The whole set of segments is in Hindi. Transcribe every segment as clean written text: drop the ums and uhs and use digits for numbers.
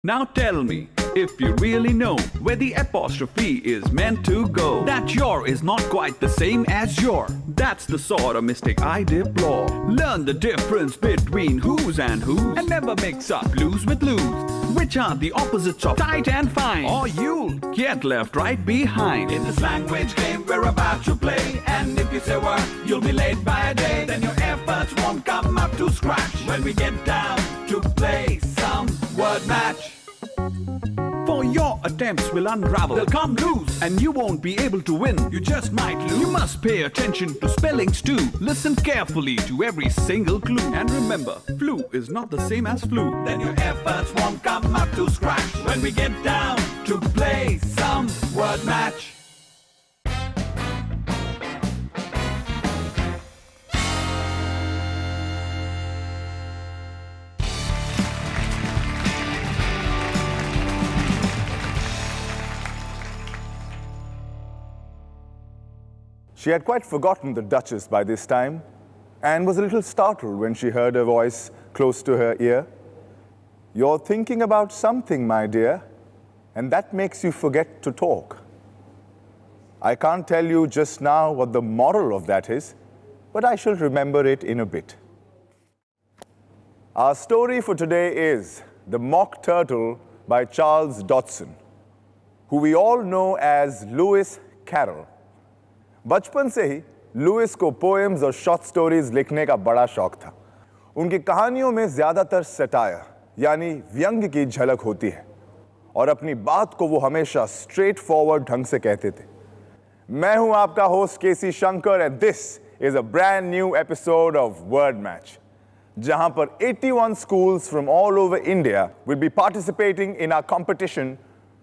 Now tell me, if you really know where the apostrophe is meant to go, that your is not quite the same as your. That's the sort of mistake I deplore. Learn the difference between who's and who's, and never mix up blues with lose, which are the opposites of tight and fine, or you'll get left right behind. In this language game we're about to play, and if you say word, you'll be late by a day. Then your efforts won't come up to scratch when we get down to play some word match. For your attempts will unravel, They'll come loose, and you won't be able to win. you just might lose. You must pay attention to spellings too. Listen carefully to every single clue. And remember, flu is not the same as flu. Then your efforts won't come up to scratch when we get down to play some word match. She had quite forgotten the Duchess by this time and was a little startled when she heard a voice close to her ear. You're thinking about something, my dear, and that makes you forget to talk. I can't tell you just now what the moral of that is, but I shall remember it in a bit. Our story for today is The Mock Turtle by Charles Dodson, who we all know as Lewis Carroll. बचपन से ही लुइस को पोएम्स और शॉर्ट स्टोरीज लिखने का बड़ा शौक था। उनकी कहानियों में ज़्यादातर सटायर यानी व्यंग्य की झलक होती है और अपनी बात को वो हमेशा स्ट्रेट फॉरवर्ड ढंग से कहते थे। मैं हूं आपका host KC Shankar and this is a brand new episode of Word Match, जहां पर 81 schools from all over India will be participating in our competition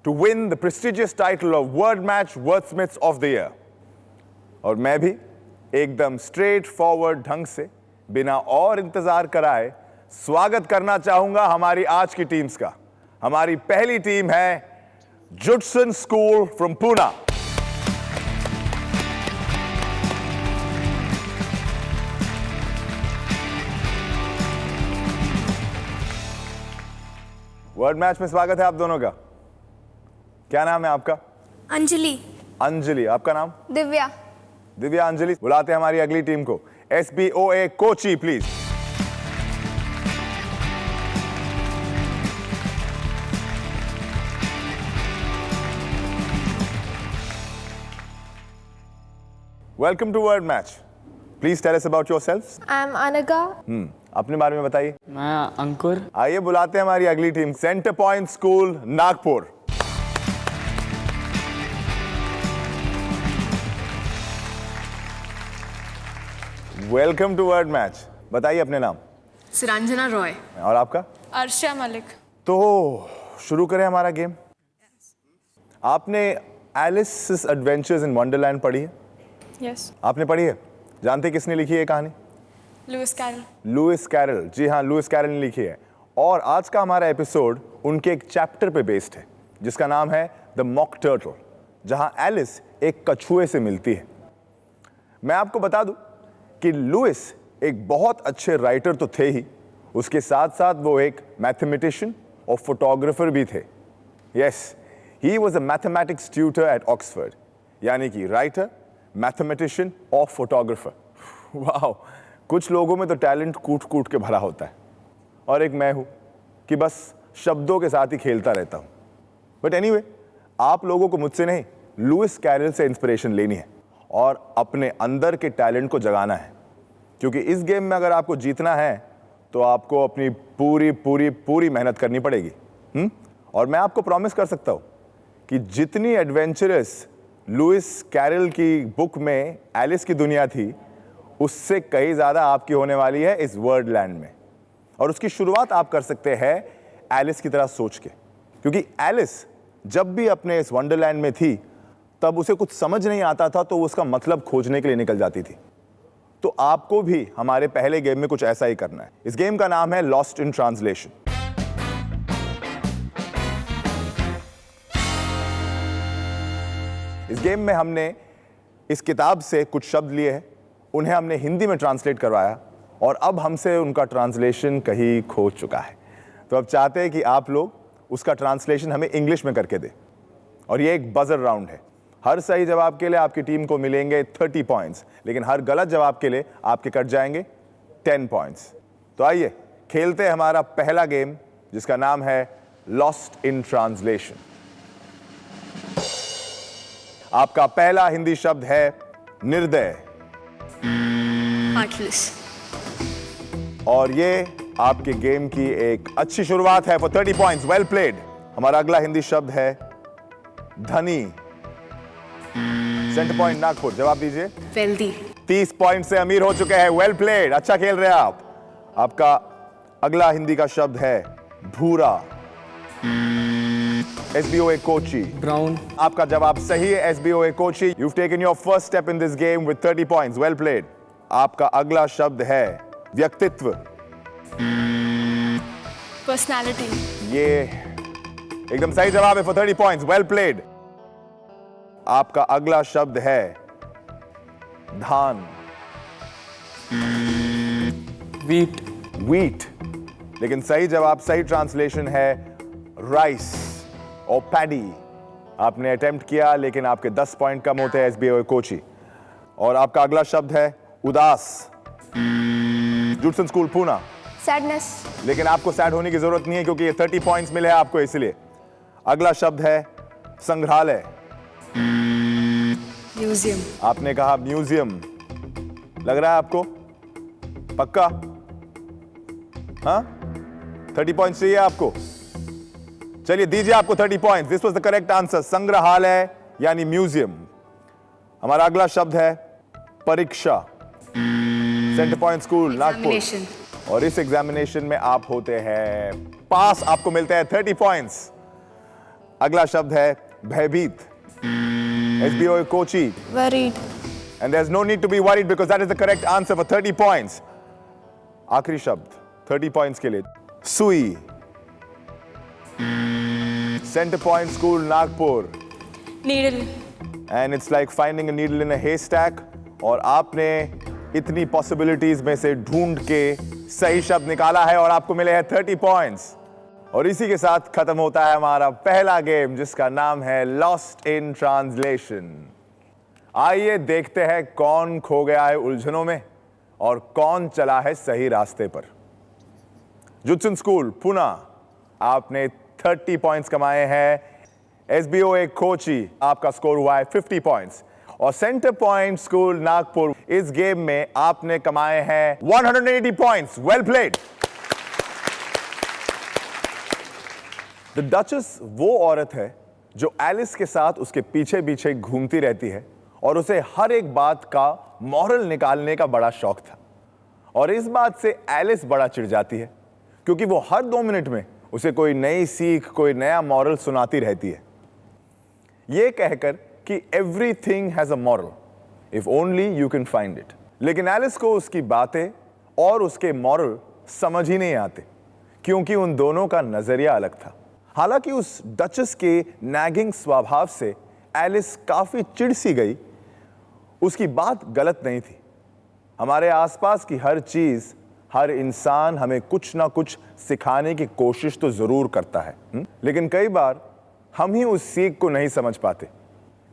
to win the prestigious title of Word Match Wordsmiths of the Year. और मैं भी एकदम स्ट्रेट फॉरवर्ड ढंग से बिना और इंतजार कराए स्वागत करना चाहूंगा हमारी आज की टीम्स का। हमारी पहली टीम है Judson school from Poona. Word match में स्वागत है आप दोनों का। क्या नाम है आपका? अंजलि। अंजलि। आपका नाम? दिव्या। दिव्या, अंजलि। बुलाते हैं हमारी अगली टीम को, SBOA Kochi please. Welcome to word match. Please tell us about yourselves. I am Anagha. अपने बारे में बताइए। मैं अंकुर। आइए बुलाते हैं हमारी अगली team, centre point school Nagpur. Welcome to word match. बताइए अपने नाम। सिरंजना रॉय। और आपका? अर्शा मलिक। तो शुरू करें हमारा गेम। आपने एलिस एडवेंचर्स इन वंडरलैंड पढ़ी है? यस। आपने पढ़ी है? जानते किसने लिखी है कहानी? Louis Carol. लुइस कैरल, जी हाँ, लुइस कैरल ने लिखी है। और आज का हमारा एपिसोड उनके एक चैप्टर पे बेस्ड है जिसका नाम है द मॉक टर्टल, जहां एलिस एक कछुए से मिलती है। मैं आपको बता दूं कि लुइस एक बहुत अच्छे राइटर तो थे ही, उसके साथ साथ वो एक मैथमेटिशियन और फोटोग्राफर भी थे। Yes, he was a mathematics tutor at Oxford, यानी कि राइटर, मैथमेटिशियन और फोटोग्राफर। वाह, कुछ लोगों में तो टैलेंट कूट कूट के भरा होता है, और एक मैं हूँ कि बस शब्दों के साथ ही खेलता रहता हूँ। बट एनीवे, आप लोगों को मुझसे नहीं, लुइस कैरल से इंस्पिरेशन लेनी है और अपने अंदर के टैलेंट को जगाना है, क्योंकि इस गेम में अगर आपको जीतना है तो आपको अपनी पूरी पूरी पूरी मेहनत करनी पड़ेगी। और मैं आपको प्रॉमिस कर सकता हूँ कि जितनी एडवेंचरस लुइस कैरल की बुक में एलिस की दुनिया थी, उससे कहीं ज़्यादा आपकी होने वाली है इस वर्ड लैंड में। और उसकी शुरुआत आप कर सकते हैं एलिस की तरह सोच के, क्योंकि एलिस जब भी अपने इस वंडरलैंड में थी तब उसे कुछ समझ नहीं आता था तो उसका मतलब खोजने के लिए निकल जाती थी। तो आपको भी हमारे पहले गेम में कुछ ऐसा ही करना है। इस गेम का नाम है लॉस्ट इन ट्रांसलेशन। इस गेम में हमने इस किताब से कुछ शब्द लिए हैं, उन्हें हमने हिंदी में ट्रांसलेट करवाया और अब हमसे उनका ट्रांसलेशन कहीं खो चुका है। तो अब चाहते हैं कि आप लोग उसका ट्रांसलेशन हमें इंग्लिश में करके दे। और ये एक बजर राउंड है। हर सही जवाब के लिए आपकी टीम को मिलेंगे 30 पॉइंट्स, लेकिन हर गलत जवाब के लिए आपके कट जाएंगे 10 पॉइंट्स। तो आइए खेलते हैं हमारा पहला गेम, जिसका नाम है लॉस्ट इन ट्रांसलेशन। आपका पहला हिंदी शब्द है निर्दय, Heartless. और ये आपके गेम की एक अच्छी शुरुआत है फॉर 30 पॉइंट्स। Well played. हमारा अगला हिंदी शब्द है धनी। सेंटर पॉइंट नागपुर, जवाब दीजिए। Wealthy. 30 पॉइंट से अमीर हो चुके हैं। वेल प्लेड, अच्छा खेल रहे हैं आप। आपका अगला हिंदी का शब्द है भूरा। SBOA कोची। Brown. आपका जवाब सही है, SBOA Kochi. You've taken your first step in this game with 30 points. Well played. आपका अगला शब्द है व्यक्तित्व। Personality. ये एकदम सही जवाब है फॉर 30 पॉइंट्स। Well played. आपका अगला शब्द है धान। Wheat. व्हीट, लेकिन सही जवाब, सही ट्रांसलेशन है राइस और पैडी। आपने अटेम्प्ट किया, लेकिन आपके 10 पॉइंट कम होते हैं SBOA कोची। और आपका अगला शब्द है उदास। जूडसन स्कूल पूना। Sadness. लेकिन आपको सैड होने की जरूरत नहीं है, क्योंकि ये 30 पॉइंट्स मिले हैं आपको, इसलिए। अगला शब्द है संग्रहालय। Museum. आपने कहा म्यूजियम। लग रहा है आपको पक्का? हाँ, 30 पॉइंट्स चाहिए आपको। चलिए दीजिए आपको 30 points. This was the correct answer, संग्रहालय यानी म्यूजियम। हमारा अगला शब्द है परीक्षा। Centre point school Nagpur. Examination. और इस एग्जामिनेशन में आप होते हैं पास, आपको मिलते हैं 30 पॉइंट्स। अगला शब्द है भयभीत। SBOA Kochi. Worried. And there's no need to be worried because that is the correct answer for 30 points. आखिरी शब्द 30 points के लिए सुई। Center Point School Nagpur. Needle. And it's like finding a needle in a haystack. और आपने इतनी possibilities में से ढूंढ के सही शब्द निकाला है और आपको मिले हैं 30 points। और इसी के साथ खत्म होता है हमारा पहला गेम, जिसका नाम है लॉस्ट इन ट्रांसलेशन। आइए देखते हैं कौन खो गया है उलझनों में और कौन चला है सही रास्ते पर। जुत्सन स्कूल पुना, आपने 30 पॉइंट्स कमाए हैं। SBOA कोची, आपका स्कोर हुआ है 50 पॉइंट्स। और सेंटर पॉइंट स्कूल नागपुर, इस गेम में आपने कमाए हैं 180 points. Well played. The duchess वो औरत है जो एलिस के साथ उसके पीछे पीछे घूमती रहती है और उसे हर एक बात का मॉरल निकालने का बड़ा शौक था। और इस बात से एलिस बड़ा चिढ़ जाती है, क्योंकि वो हर 2 मिनट में उसे कोई नई सीख, कोई नया मॉरल सुनाती रहती है, ये कहकर कि everything has a moral if only you can find it. लेकिन एलिस को उसकी बातें और उसके मॉरल समझ ही नहीं आते, क्योंकि उन दोनों का नजरिया अलग था। हालांकि उस डचेस के नैगिंग स्वभाव से एलिस काफी चिढ़ सी गई। उसकी बात गलत नहीं थी। हमारे आसपास की हर चीज, हर इंसान हमें कुछ ना कुछ सिखाने की कोशिश तो जरूर करता है, लेकिन कई बार हम ही उस सीख को नहीं समझ पाते,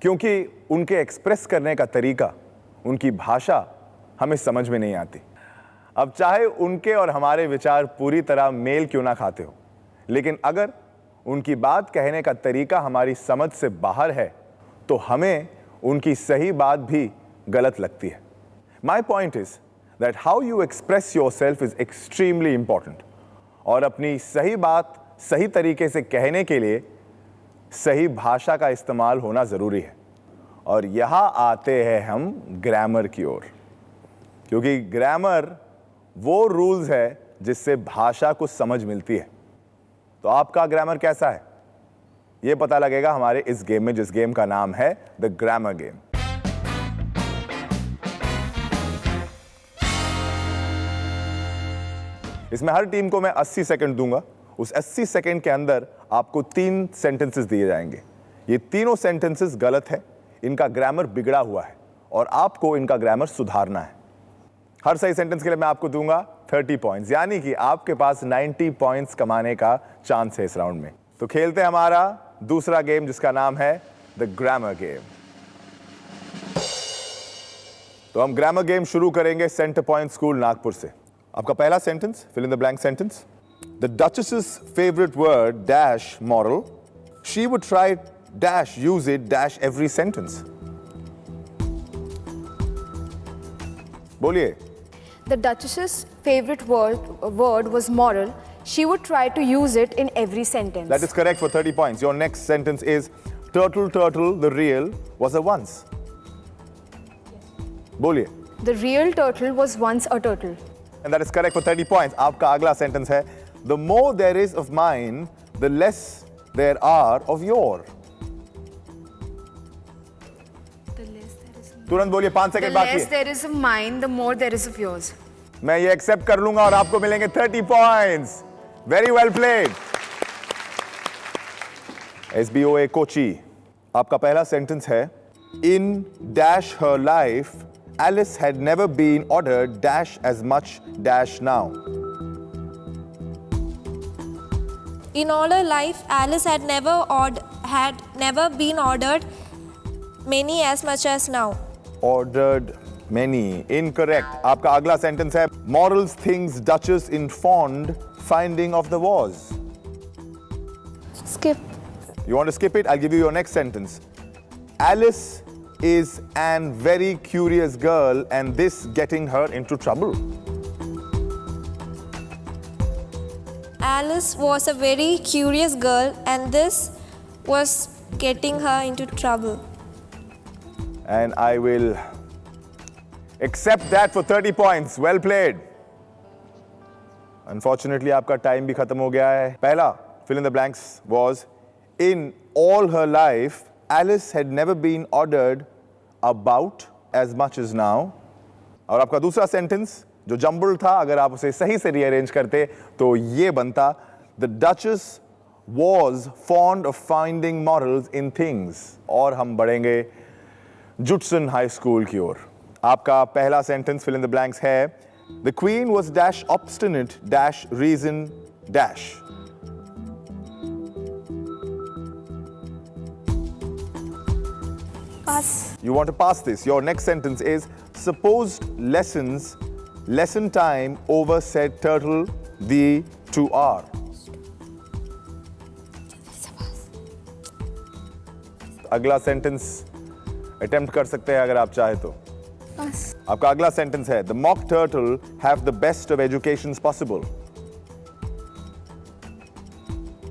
क्योंकि उनके एक्सप्रेस करने का तरीका, उनकी भाषा हमें समझ में नहीं आती। अब चाहे उनके और हमारे विचार पूरी तरह मेल क्यों ना खाते हो, लेकिन अगर उनकी बात कहने का तरीका हमारी समझ से बाहर है, तो हमें उनकी सही बात भी गलत लगती है। My point is that how you express your self is extremely important. और अपनी सही बात सही तरीके से कहने के लिए सही भाषा का इस्तेमाल होना जरूरी है। और यहां आते हैं हम ग्रामर की ओर, क्योंकि ग्रामर वो रूल्स है जिससे भाषा को समझ मिलती है। तो आपका ग्रामर कैसा है, ये पता लगेगा हमारे इस गेम में, जिस गेम का नाम है द ग्रामर गेम। इसमें हर टीम को मैं 80 सेकंड दूंगा। उस 80 सेकंड के अंदर आपको 3 सेंटेंसेस दिए जाएंगे। ये तीनों सेंटेंसेस गलत है, इनका ग्रामर बिगड़ा हुआ है और आपको इनका ग्रामर सुधारना है। हर सही सेंटेंस के लिए मैं आपको दूंगा 30 पॉइंट्स, यानी कि आपके पास 90 पॉइंट्स कमाने का चांस है इस राउंड में। तो खेलते हैं हमारा दूसरा गेम जिसका नाम है द ग्रामर गेम। तो हम ग्रामर गेम शुरू करेंगे सेंटर पॉइंट स्कूल नागपुर से। आपका पहला sentence, fill in the blank sentence. The duchess's favorite word dash moral. She would try dash use it dash every sentence. बोलिए। The Duchess's favorite word was moral. She would try to use it in every sentence. That is correct for 30 points. Your next sentence is turtle, turtle, the real was a once. बोलिए। The real turtle was once a turtle. And that is correct for 30 points. आपका अगला sentence है the more there is of mine, the less there are of your. तुरंत बोलिए, 5 The सेकंड बाकी less है। there is of mine, the more there is of yours. मैं ये एक्सेप्ट कर लूंगा और आपको मिलेंगे 30 points. Very well played. SBOA Kochi, आपका पहला सेंटेंस है in dash her life Alice had never been ordered dash as much dash now. In all her life, Alice had never been ordered many as much as now. Ordered many. Incorrect. आपका अगला सेंटेंस है morals things Duchess in fond finding of the was. Skip. You want to skip it? I'll give you your next sentence. Alice is an very curious girl and this getting her into trouble. Alice was a very curious girl and this was getting her into trouble. And I will accept that for 30 points. Well played. Unfortunately, आपका टाइम भी खत्म हो गया है। पहला fill in the blanks was in all her life Alice had never been ordered about as much as now. और आपका दूसरा सेंटेंस जो जम्बल था, अगर आप उसे सही से रीअरेंज करते तो ये बनता The Duchess was fond of finding morals in things. और हम बढ़ेंगे जुटसन हाई स्कूल की ओर। आपका पहला sentence fill in the blanks है The Queen was dash obstinate dash reason dash. Pass. You want to pass this. Your next sentence is supposed lessons, lesson time over said turtle the to R. अगला सेंटेंस अटेम्प्ट कर सकते हैं अगर आप चाहे तो। Pass. आपका अगला सेंटेंस है The mock turtle have the best of educations possible.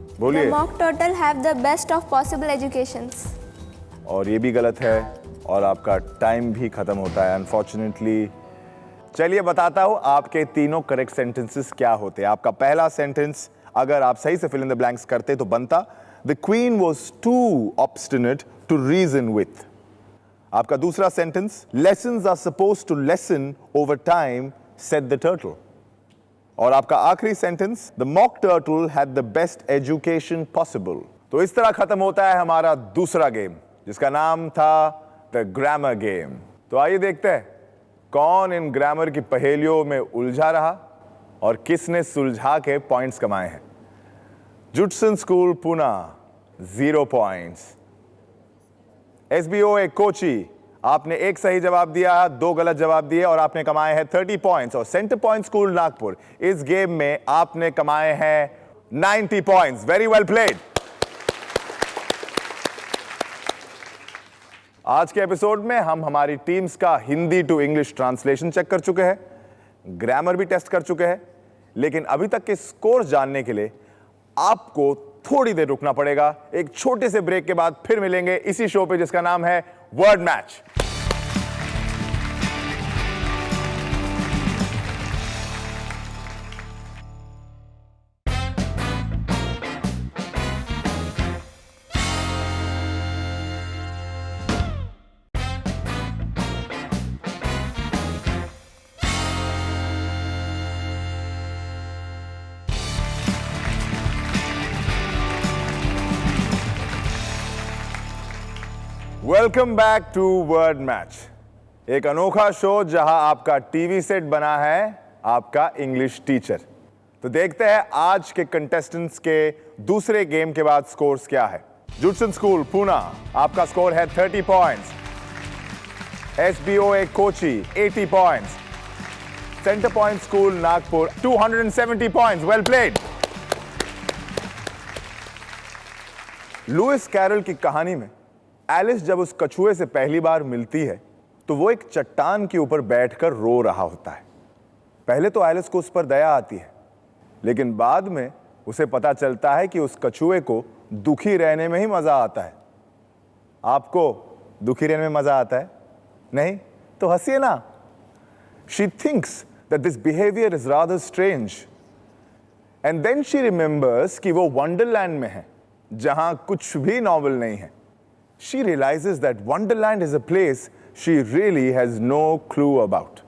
The बोलिए। mock turtle have the best of possible educations. और ये भी गलत है और आपका टाइम भी खत्म होता है अनफॉर्चुनेटली। चलिए बताता हूं आपके तीनों करेक्ट सेंटेंसेस क्या होते हैं। आपका पहला सेंटेंस अगर आप सही से फिल इन द ब्लैंक्स करते तो बनता the queen was too obstinate to reason with. आपका दूसरा sentence lessons are supposed to lesson over time said the turtle. और आपका आखिरी sentence the mock turtle had the best education possible. तो इस तरह खत्म होता है हमारा दूसरा गेम जिसका नाम था द ग्रामर गेम। तो आइए देखते हैं कौन इन ग्रामर की पहेलियों में उलझा रहा और किसने सुलझा के पॉइंट्स कमाए हैं। Jutson school Pune 0 points. SBOA Kochi, आपने एक सही जवाब दिया, 2 गलत जवाब दिए और आपने कमाए हैं 30 पॉइंट्स। और सेंटर पॉइंट स्कूल नागपुर, इस गेम में आपने कमाए हैं 90 पॉइंट्स। Very well played. आज के एपिसोड में हम हमारी टीम्स का Hindi to English translation check कर चुके हैं, ग्रामर भी टेस्ट कर चुके हैं, लेकिन अभी तक के स्कोर जानने के लिए आपको थोड़ी देर रुकना पड़ेगा। एक छोटे से ब्रेक के बाद फिर मिलेंगे इसी शो पे जिसका नाम है word match. Welcome back to word match, एक अनोखा शो जहां आपका टीवी सेट बना है आपका इंग्लिश टीचर। तो देखते हैं आज के कंटेस्टेंट्स के दूसरे गेम के बाद स्कोर्स क्या है। जुडसन स्कूल पूना, आपका स्कोर है 30 points. SBOA Kochi 80 points. Centre point school Nagpur 270 points. Well played. Louis Carol की कहानी में एलिस जब उस कछुए से पहली बार मिलती है तो वो एक चट्टान के ऊपर बैठकर रो रहा होता है। पहले तो एलिस को उस पर दया आती है, लेकिन बाद में उसे पता चलता है कि उस कछुए को दुखी रहने में ही मजा आता है। आपको दुखी रहने में मजा आता है? नहीं तो हंसिए ना। She thinks that this behavior is rather strange. And then she remembers कि वो वंडरलैंड में है जहां कुछ भी नॉवल नहीं है। She realizes that Wonderland is a place she really has no clue about.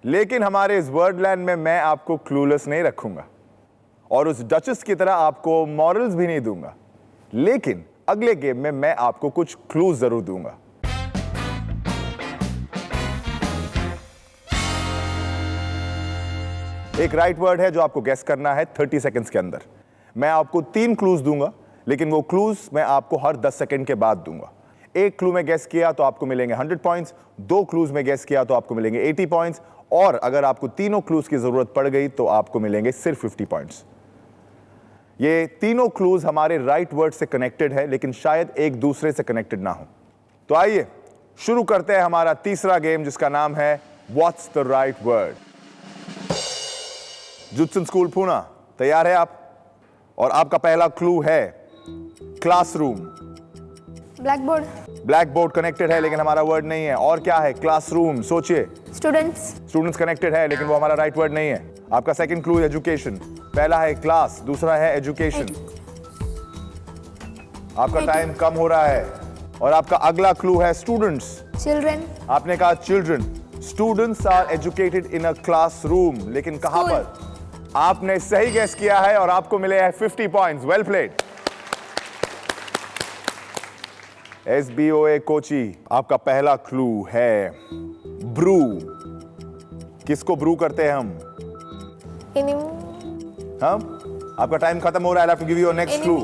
लेकिन हमारे इस वर्डलैंड में मैं आपको क्लूलेस नहीं रखूंगा और उस डचेस की तरह आपको मॉरल्स भी नहीं दूंगा, लेकिन अगले गेम में मैं आपको कुछ क्लूज जरूर दूंगा। एक राइट वर्ड है जो आपको गेस करना है 30 सेकंड्स के अंदर। मैं आपको 3 क्लूज दूंगा, लेकिन वो क्लूज मैं आपको हर 10 सेकंड के बाद दूंगा। एक क्लू में गेस किया तो आपको मिलेंगे 100 पॉइंट्स, 2 क्लूज में गेस किया तो आपको मिलेंगे 80 पॉइंट्स, और अगर आपको तीनों क्लूज की जरूरत पड़ गई तो आपको मिलेंगे सिर्फ 50 पॉइंट्स। ये तीनों क्लूज हमारे राइट वर्ड से कनेक्टेड है, लेकिन शायद एक दूसरे से कनेक्टेड ना हो। तो आइए शुरू करते हैं हमारा तीसरा गेम, जिसका नाम है what's the right word. Judson school Poona, तैयार है आप? और आपका पहला क्लू है classroom. Blackboard. Blackboard connected है, लेकिन हमारा वर्ड नहीं है। और क्या है? क्लासरूम। सोचिए। Students. स्टूडेंट्स कनेक्टेड है, लेकिन वो हमारा राइट वर्ड नहीं है। आपका सेकंड क्लू एजुकेशन। पहला है क्लास, दूसरा है एजुकेशन। आपका टाइम कम हो रहा है। और आपका अगला क्लू है स्टूडेंट्स। Children. आपने कहा children. Students are educated in a classroom, लेकिन कहां School. पर? आपने सही गेस किया है और आपको मिले हैं 50 points. Well played. SBOA Kochi, आपका पहला क्लू है ब्रू। किसको ब्रू करते हैं हम? हम? आपका टाइम खत्म हो रहा है। I have to give you your next clue.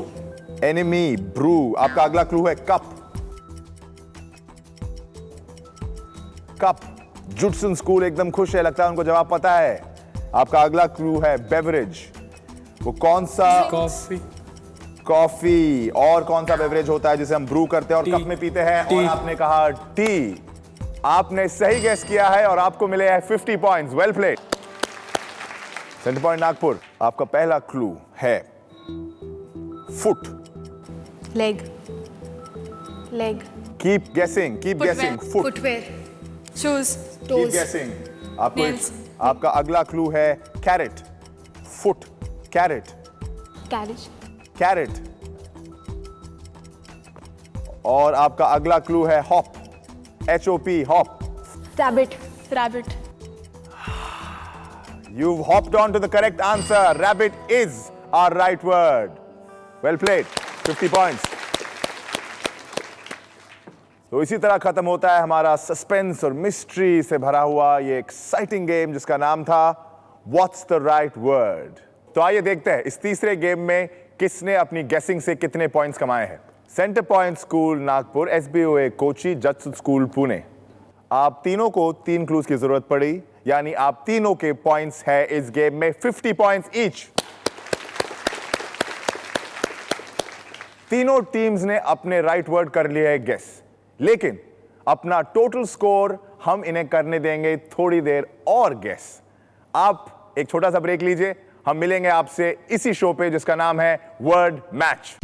Enemy, brew. आपका अगला क्लू है कप। कप। जुडसन स्कूल एकदम खुश है, लगता है उनको जवाब पता है। आपका अगला क्लू है बेवरेज। वो कौन सा? कॉफी। कॉफी। और कौन सा बेवरेज होता है जिसे हम ब्रू करते हैं और कप में पीते हैं? और आपने कहा टी। आपने सही गेस किया है और आपको मिले हैं 50 points. Well played. Centre point Nagpur, आपका पहला क्लू है foot. Leg. Leg. Keep guessing, keep guessing. Foot. Footwear. Shoes. Keep guessing. आपका अगला क्लू है carrot. Foot, carrot, Carriage. Carrot. और आपका अगला क्लू है hop. HOP, hop. Rabbit. Rabbit. You've hopped on to the correct answer. Rabbit is our right word. Well played. 50 points. तो इसी तरह खत्म होता है हमारा सस्पेंस और मिस्ट्री से भरा हुआ ये एक्साइटिंग गेम, जिसका नाम था What's the right word? तो आइए देखते हैं इस तीसरे गेम में किसने अपनी गेसिंग से कितने पॉइंट्स कमाए हैं। Centre point school Nagpur, SBOA Kochi, Judson school Pune. आप तीनों को 3 क्लूज की जरूरत पड़ी, यानी आप तीनों के पॉइंट्स है इस गेम में 50 पॉइंट्स ईच। तीनों टीम्स ने अपने राइट वर्ड कर लिए है गेस, लेकिन अपना टोटल स्कोर हम इन्हें करने देंगे थोड़ी देर और गेस। आप एक छोटा सा ब्रेक लीजिए, हम मिलेंगे आपसे इसी शो पे जिसका नाम है वर्ड मैच।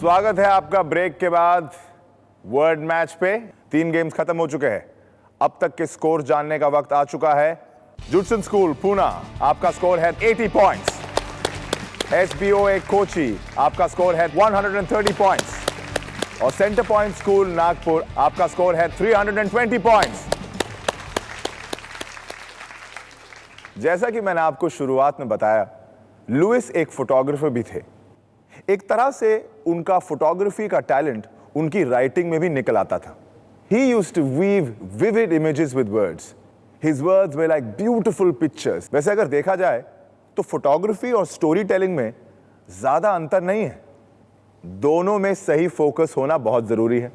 स्वागत है आपका ब्रेक के बाद वर्ड मैच पे। 3 गेम्स खत्म हो चुके हैं। अब तक के स्कोर जानने का वक्त आ चुका है। जुडसन स्कूल पूना, आपका स्कोर है 80 पॉइंट्स। SBOA कोची, आपका स्कोर है 130 पॉइंट्स और सेंटर पॉइंट स्कूल नागपुर, आपका स्कोर है 320 पॉइंट्स। जैसा कि मैंने आपको शुरुआत में बताया, लुइस एक फोटोग्राफर भी थे। एक तरह से उनका फोटोग्राफी का टैलेंट उनकी राइटिंग में भी निकल आता था। He used to weave vivid images with words. His words were like beautiful pictures. वैसे अगर देखा जाए तो फोटोग्राफी और स्टोरी टेलिंग में ज्यादा अंतर नहीं है। दोनों में सही फोकस होना बहुत जरूरी है।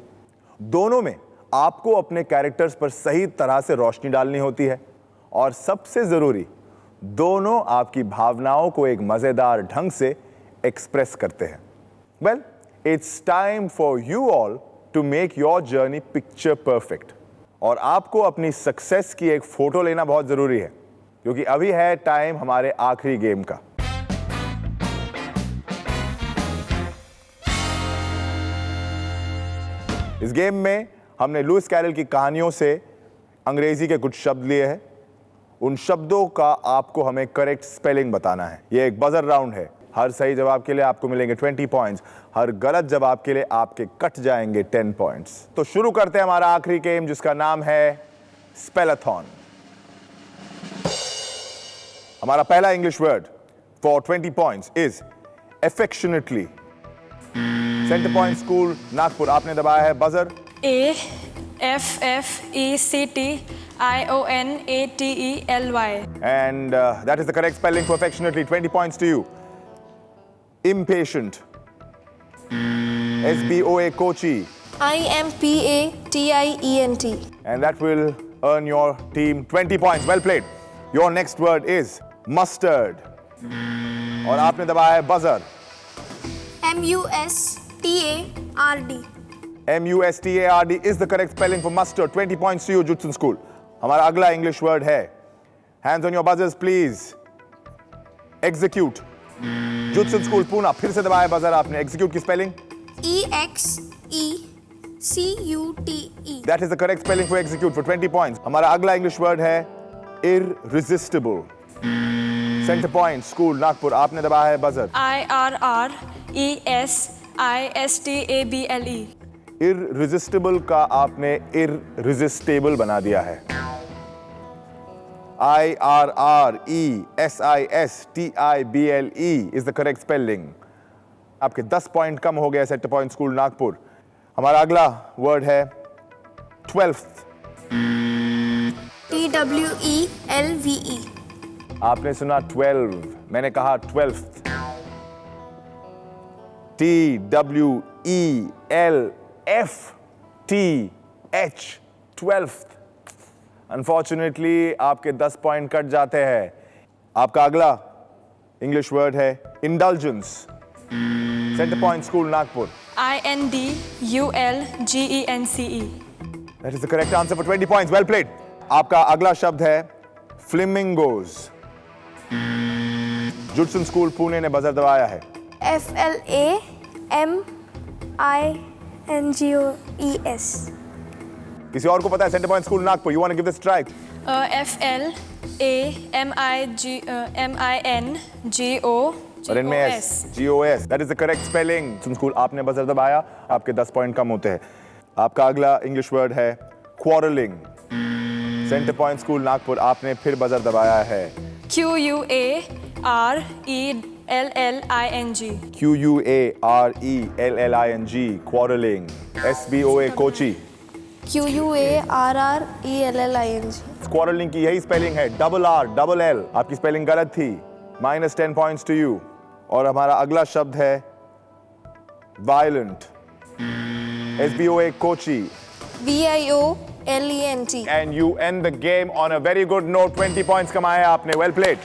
दोनों में आपको अपने कैरेक्टर्स पर सही तरह से रोशनी डालनी होती है और सबसे जरूरी, दोनों आपकी भावनाओं को एक मजेदार ढंग से एक्सप्रेस करते हैं। Well, it's time for you all to make your journey picture perfect. और आपको अपनी सक्सेस की एक फोटो लेना बहुत जरूरी है, क्योंकि अभी है टाइम हमारे आखिरी गेम का। इस गेम में हमने लुइस कैरल की कहानियों से अंग्रेजी के कुछ शब्द लिए हैं। उन शब्दों का आपको हमें करेक्ट स्पेलिंग बताना है। यह एक बजर राउंड है। हर सही जवाब के लिए आपको मिलेंगे 20 पॉइंट्स, हर गलत जवाब के लिए आपके कट जाएंगे 10 पॉइंट्स। तो शुरू करते हैं हमारा आखिरी गेम, जिसका नाम है स्पेलाथॉन। हमारा पहला English word for 20 points is affectionately. Centre point school Nagpur, आपने दबाया है buzzer. AFFECTIONATELY. And that is the correct spelling for affectionately. 20 points to you. Impatient. SBOA Kochi. IMPATIENT. And that will earn your team 20 points. Well played. Your next word is mustard. और आपने दबाया है buzzer. MUSTARD. MUSTARD is the correct spelling for mustard. 20 points to you, Jutsun School. हमारा अगला इंग्लिश वर्ड है, hands on your buzzers please. Execute. Jutsun school Poona, फिर से दबाया बजर आपने। एग्जीक्यूट की spelling EXECUTE. That is the correct spelling for execute for 20 points. हमारा अगला इंग्लिश वर्ड है irresistible. Centre point school Nagpur, आपने दबाया है बजर। IRRESISTABLE. इररेसिस्टिबल का आपने इररेसिस्टेबल बना दिया है। IRRESISTIBLE is the correct spelling. आपके 10 पॉइंट कम हो गए सेंटर पॉइंट स्कूल नागपुर। हमारा अगला वर्ड है 12th। TWELVE. आपने सुना 12, मैंने कहा 12th। TWELFTH 12th। अनफॉर्चुनेटली आपके 10 पॉइंट कट जाते हैं। आपका अगला इंग्लिश वर्ड है indulgence. Centre point school Nagpur. INDULGENCE. That is the correct answer for 20 points. Well played. आपका अगला शब्द है फ्लेमिंगोज। जुत्सन स्कूल पुणे ने बजर दबाया है। FLAMINGOES. किसी और को पता है centre point school Nagpur? You want to give this try? FLAMINGOS. और इनमें S, GOS. That is the correct spelling. Jutsun school आपने बजर दबाया, आपके 10 पॉइंट कम होते हैं। आपका अगला इंग्लिश वर्ड है quarreling. Centre point school Nagpur, आपने फिर बजर दबाया है। QUARELLING. quarreling. SBOA Kochi. QUARRELLING. quarreling की यही स्पेलिंग है, RRL। आपकी स्पेलिंग गलत थी। -10 पॉइंट्स टू यू। और हमारा अगला शब्द है violent. SBOA Kochi. VIOLENT. And you end the game on a very good note. 20 points कमाए आपने। Well played.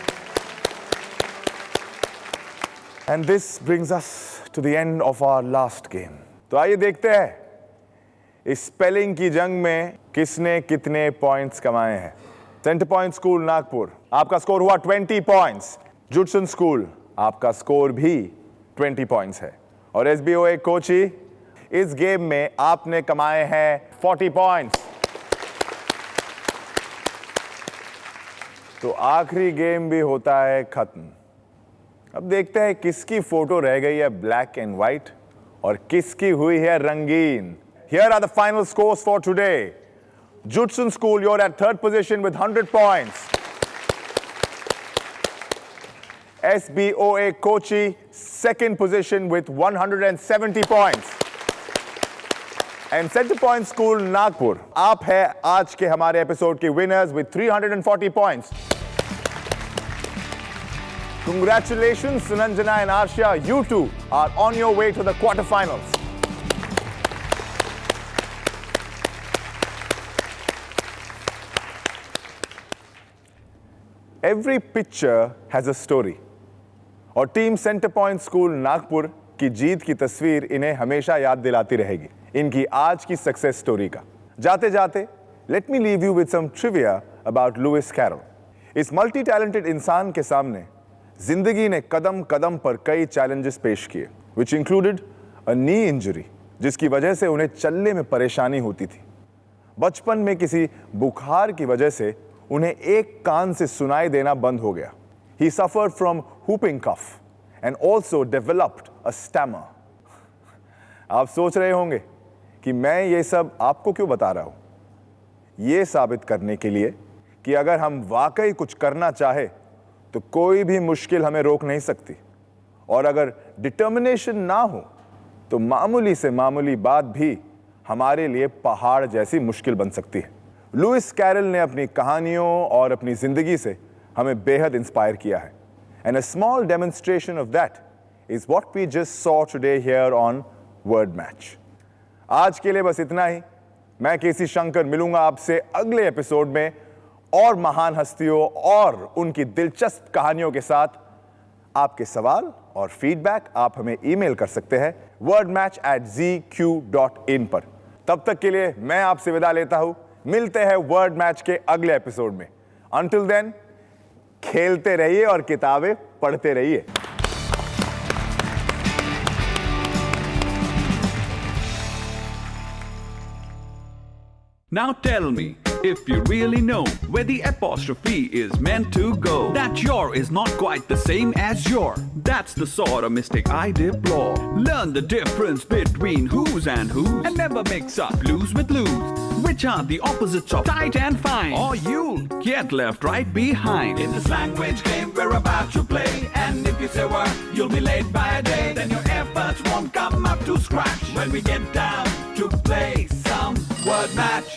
And this brings us to the end of our last game. तो आइए देखते हैं इस स्पेलिंग की जंग में किसने कितने पॉइंट्स कमाए हैं। सेंटर पॉइंट स्कूल नागपुर, आपका स्कोर हुआ 20 पॉइंट्स। जुत्सन स्कूल, आपका स्कोर भी 20 पॉइंट्स है। और SBOA कोची, इस गेम में आपने कमाए हैं 40 पॉइंट्स। तो आखिरी गेम भी होता है खत्म। अब देखते हैं किसकी फोटो रह गई है ब्लैक एंड व्हाइट और किसकी हुई है रंगीन. Here are the final scores for today. Jutsun School, you're at third position with 100 points. SBOA Kochi, second position with 170 points. And Center Point School, Nagpur, आप है आज के हमारे एपिसोड के winners with 340 points. Congratulations, Sunanjana and Arshia. You two are on your way to the quarterfinals. Every picture has a story. और team centre point school Nagpur की जीत की तस्वीर इन्हें हमेशा याद दिलाती रहेगी इनकी आज की सक्सेस स्टोरी का. जाते जाते let me leave you with some trivia about Lewis Carroll. इस मल्टी टैलेंटेड इंसान के सामने जिंदगी ने कदम कदम पर कई चैलेंजेस पेश किए, which included a knee injury जिसकी वजह से उन्हें चलने में परेशानी होती थी. बचपन में किसी बुखार की वजह से उन्हें एक कान से सुनाई देना बंद हो गया. He suffered from whooping cough and also developed a stammer. आप सोच रहे होंगे कि मैं ये सब आपको क्यों बता रहा हूं. ये साबित करने के लिए कि अगर हम वाकई कुछ करना चाहे तो कोई भी मुश्किल हमें रोक नहीं सकती, और अगर डिटर्मिनेशन ना हो तो मामूली से मामूली बात भी हमारे लिए पहाड़ जैसी मुश्किल बन सकती है. लुइस कैरल ने अपनी कहानियों और अपनी जिंदगी से हमें बेहद इंस्पायर किया है. And a small demonstration of that is what we just saw today here on word match. आज के लिए बस इतना ही. मैं केसी शंकर मिलूंगा आपसे अगले एपिसोड में और महान हस्तियों और उनकी दिलचस्प कहानियों के साथ. आपके सवाल और फीडबैक आप हमें ईमेल कर सकते हैं wordmatch@zq.in पर. तब तक के लिए मैं आपसे विदा लेता हूं. मिलते हैं वर्ड मैच के अगले एपिसोड में. Until then, खेलते रहिए और किताबें पढ़ते रहिए. Now tell me, if you really know where the apostrophe is meant to go, that your is not quite the same as your. That's the sort of mistake I deplore. Learn the difference between whose and whose, and never mix up lose with lose, which are the opposites of tight and fine, or you'll get left right behind. In this language game we're about to play, and if you say word, you'll be late by a day. Then your efforts won't come up to scratch when we get down to play some word match.